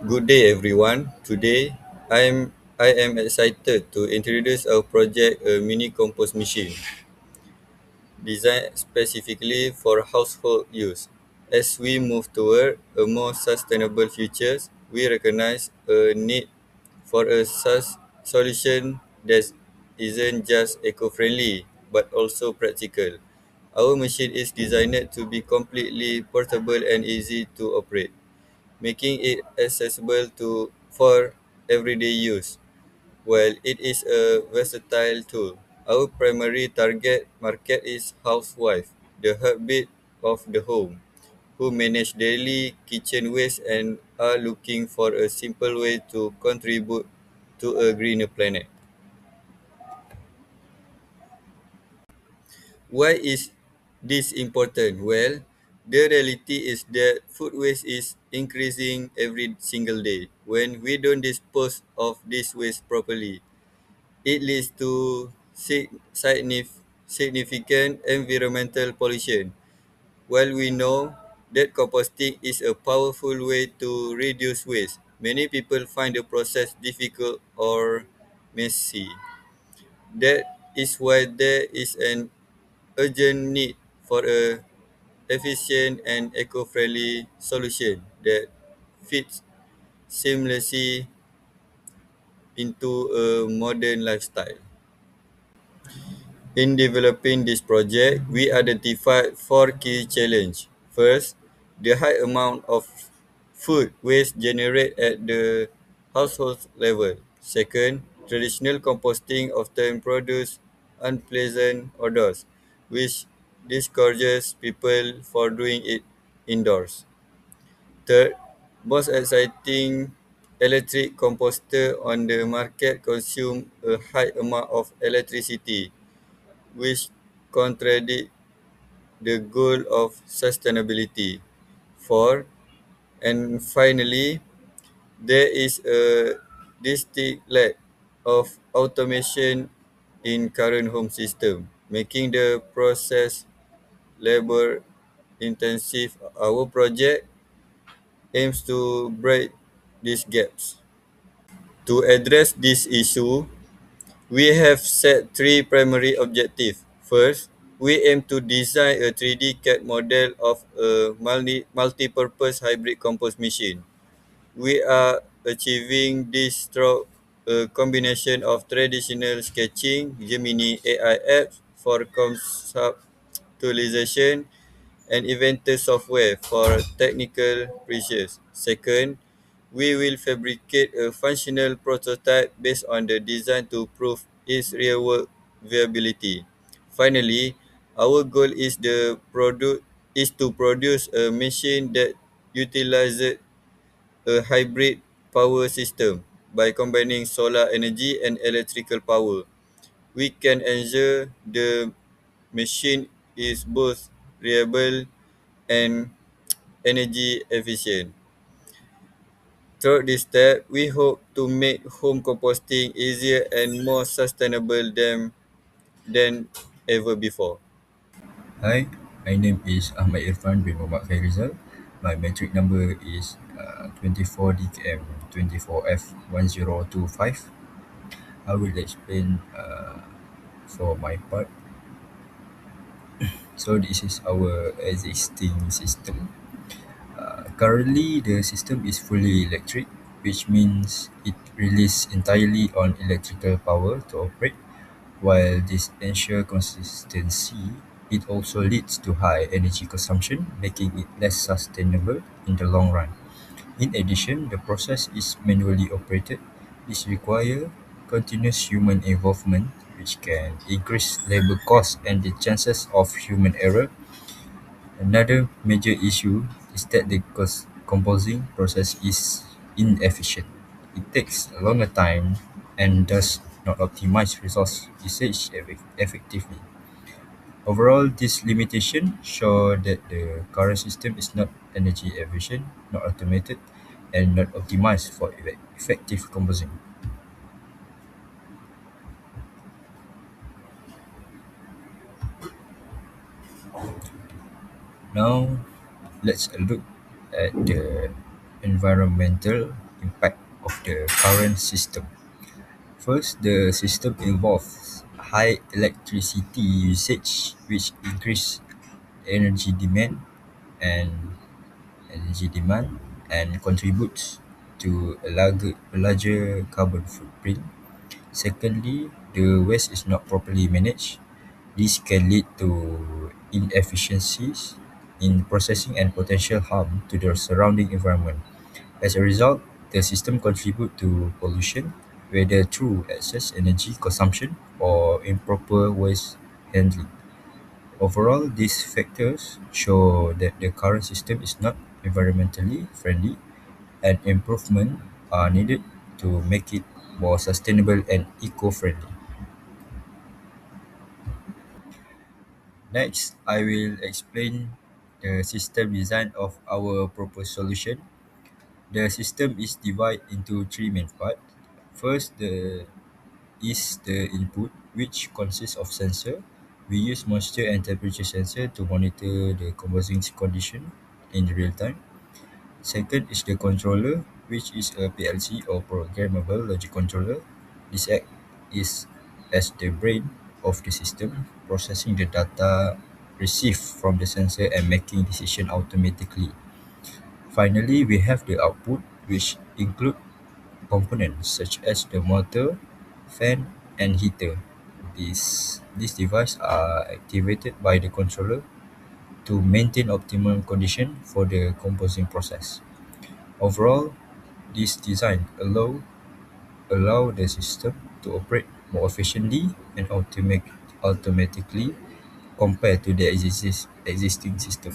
Good day, everyone. Today, I am excited to introduce our project, a mini compost machine designed specifically for household use. As we move toward a more sustainable future, we recognize a need for a solution that isn't just eco-friendly but also practical. Our machine is designed to be completely portable and easy to operate, making it accessible for everyday use. While it is a versatile tool, our primary target market is housewives, the heartbeat of the home, who manage daily kitchen waste and are looking for a simple way to contribute to a greener planet. Why is this important? Well, the reality is that food waste is increasing every single day. When we don't dispose of this waste properly, it leads to significant environmental pollution. While we know that composting is a powerful way to reduce waste, many people find the process difficult or messy. That is why there is an urgent need for a efficient and eco-friendly solution that fits seamlessly into a modern lifestyle. In developing this project, we identified four key challenges. First, the high amount of food waste generated at the household level. Second, traditional composting often produces unpleasant odors, which discourages people for doing it indoors. Third, most exciting electric composter on the market consume a high amount of electricity, which contradict the goal of sustainability. Four, and finally, there is a distinct lack of automation in current home system, making the process labor intensive. Our project aims to break these gaps. To address this issue, we have set three primary objectives. First, we aim to design a 3D CAD model of a multi-purpose hybrid compost machine. We are achieving this through a combination of traditional sketching, Gemini AI apps for conceptualization, and Inventor software for technical precision. Second, we will fabricate a functional prototype based on the design to prove its real-world viability. Finally, our goal is to produce a machine that utilizes a hybrid power system. By combining solar energy and electrical power, we can ensure the machine is both reliable and energy efficient. Through this step, we hope to make home composting easier and more sustainable than ever before. Hi, my name is Ahmad Irfan bin Muhammad Khairizal. My metric number is 24 DKM 24F1025. I will explain for my part. So this is our existing system. Currently, the system is fully electric, which means it relies entirely on electrical power to operate. While this ensures consistency, it also leads to high energy consumption, making it less sustainable in the long run. In addition, the process is manually operated. This requires continuous human involvement, which can increase labor costs and the chances of human error. Another major issue is that the composing process is inefficient. It takes a longer time and does not optimize resource usage effectively. Overall, this limitation show that the current system is not energy efficient, not automated, and not optimized for effective composing. Now, let's look at the environmental impact of the current system. First, the system involves high electricity usage, which increase energy demand and energy demand and contributes to a larger carbon footprint. Secondly, the waste is not properly managed. This can lead to inefficiencies in processing and potential harm to the surrounding environment. As a result, the system contributes to pollution, whether through excess energy consumption or improper waste handling. Overall, these factors show that the current system is not environmentally friendly and improvements are needed to make it more sustainable and eco-friendly. Next, I will explain the system design of our proposed solution. The system is divided into three main parts. First, is the input, which consists of sensor. We use moisture and temperature sensor to monitor the combustion condition in real time. Second is the controller, which is a PLC or programmable logic controller. This act is as the brain of the system, processing the data received from the sensor and making decision automatically. Finally, we have the output, which include components such as the motor, fan, and heater. These devices are activated by the controller to maintain optimal condition for the composing process. Overall, this design allow the system to operate more efficiently and automatically compared to the existing system.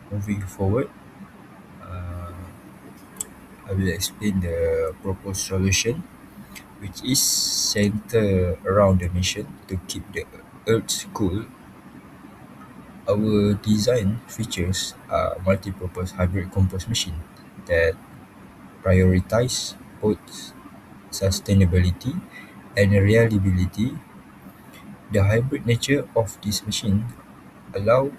Moving forward, uh, I will explain the proposed solution, which is centered around the mission to keep the Earth cool. Our design features a multi-purpose hybrid compost machine that prioritize both sustainability and reliability. The hybrid nature of this machine allow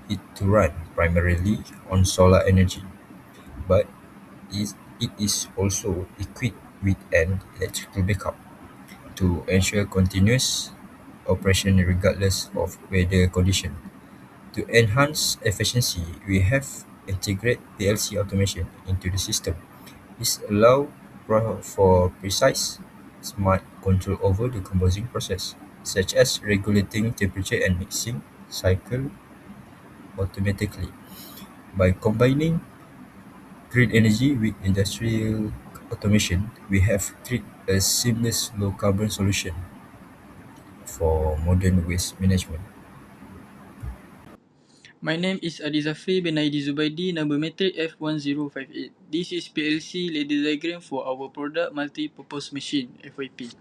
it to run primarily on solar energy, but it is also equipped with an electrical backup to ensure continuous operation regardless of weather condition. To enhance efficiency, we have integrate PLC automation into the system. This allows for precise, smart control over the composing process, such as regulating temperature and mixing cycle automatically. By combining green energy with industrial automation, we have created a seamless low-carbon solution for modern waste management. My name is Adi Zafri bin Aidi Zubaidi, number metric F1058. This is PLC ladder diagram for our product multi-purpose machine FYP.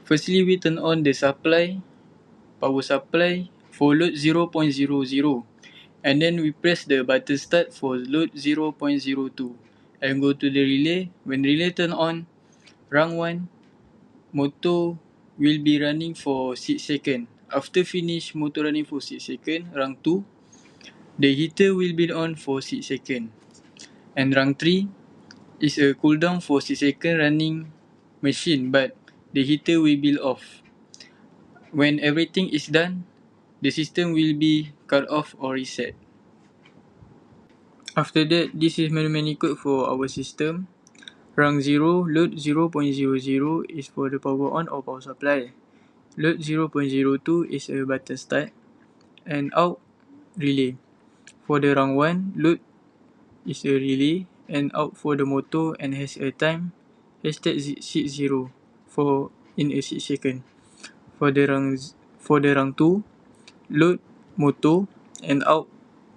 Firstly, we turn on the power supply for load 0.00, and then we press the button start for load 0.02 and go to the relay. When relay turn on, rung 1, motor will be running for 6 seconds. After finish motor running for 6 seconds, rung 2, the heater will be on for 6 seconds. And rung 3 is a cooldown for 6 seconds running machine, but the heater will be off. When everything is done, the system will be cut off or reset. After that, this is manual code for our system. Rung 0, load 0.00 is for the power on or power supply. Load 0.02 is a button start and out relay. For the rung 1, load is a relay and out for the motor and has a time #60 for in a 6 second. For the rung 2, load motor and out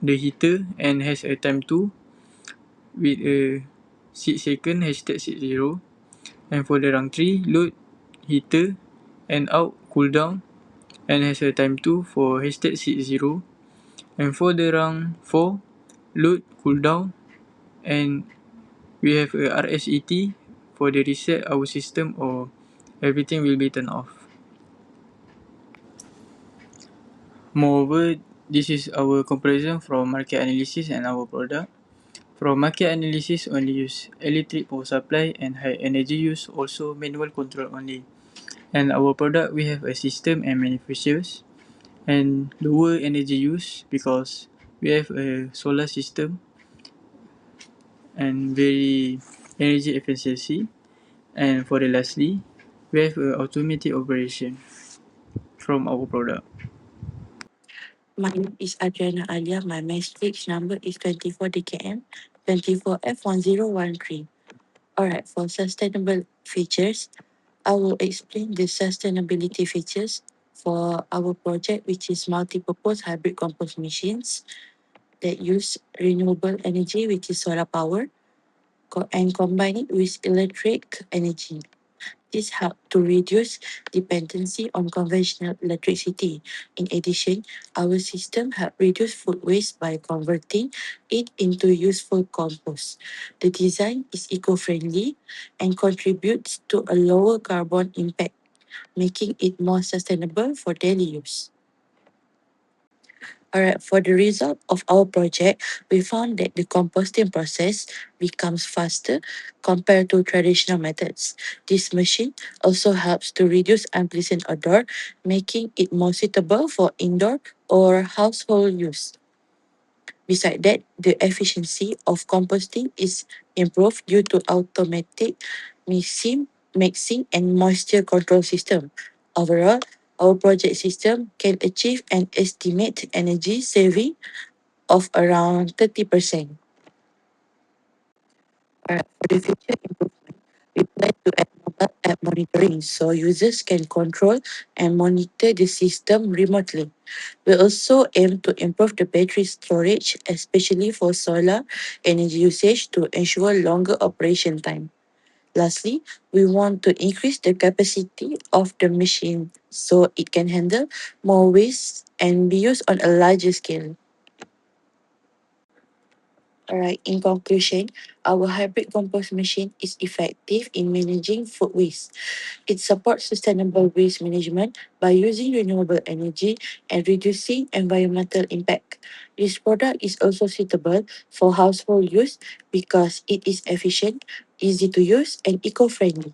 the heater and has a time 2 with a 6 second #60. And for the rung 3, load heater and out cooldown and has a time 2 for #60. And for the rung 4, load cooldown and we have a RSET for the reset our system or everything will be turned off. Moreover, this is our comparison from market analysis and our product. From market analysis, only use electric power supply and high energy use, also manual control only. And our product, we have a system and manufacturers and lower energy use because we have a solar system and very energy efficiency. And for the lastly, we have a automated operation from our product. My name is Adriana Alia. My matrix number is 24DKM 24F1013. Alright, for sustainable features, I will explain the sustainability features for our project, which is multi-purpose hybrid compost machines that use renewable energy, which is solar power, and combine it with electric energy. This helps to reduce dependency on conventional electricity. In addition, our system helps reduce food waste by converting it into useful compost. The design is eco-friendly and contributes to a lower carbon impact, making it more sustainable for daily use. Alright, for the result of our project, we found that the composting process becomes faster compared to traditional methods. This machine also helps to reduce unpleasant odor, making it more suitable for indoor or household use. Besides that, the efficiency of composting is improved due to automatic mixing and moisture control system. Overall, our project system can achieve an estimated energy saving of around 30%. For the future improvement, we plan to add mobile app monitoring so users can control and monitor the system remotely. We also aim to improve the battery storage, especially for solar energy usage, to ensure longer operation time. Lastly, we want to increase the capacity of the machine so it can handle more waste and be used on a larger scale. Alright, in conclusion, our hybrid compost machine is effective in managing food waste. It supports sustainable waste management by using renewable energy and reducing environmental impact. This product is also suitable for household use because it is efficient, easy to use, and eco-friendly.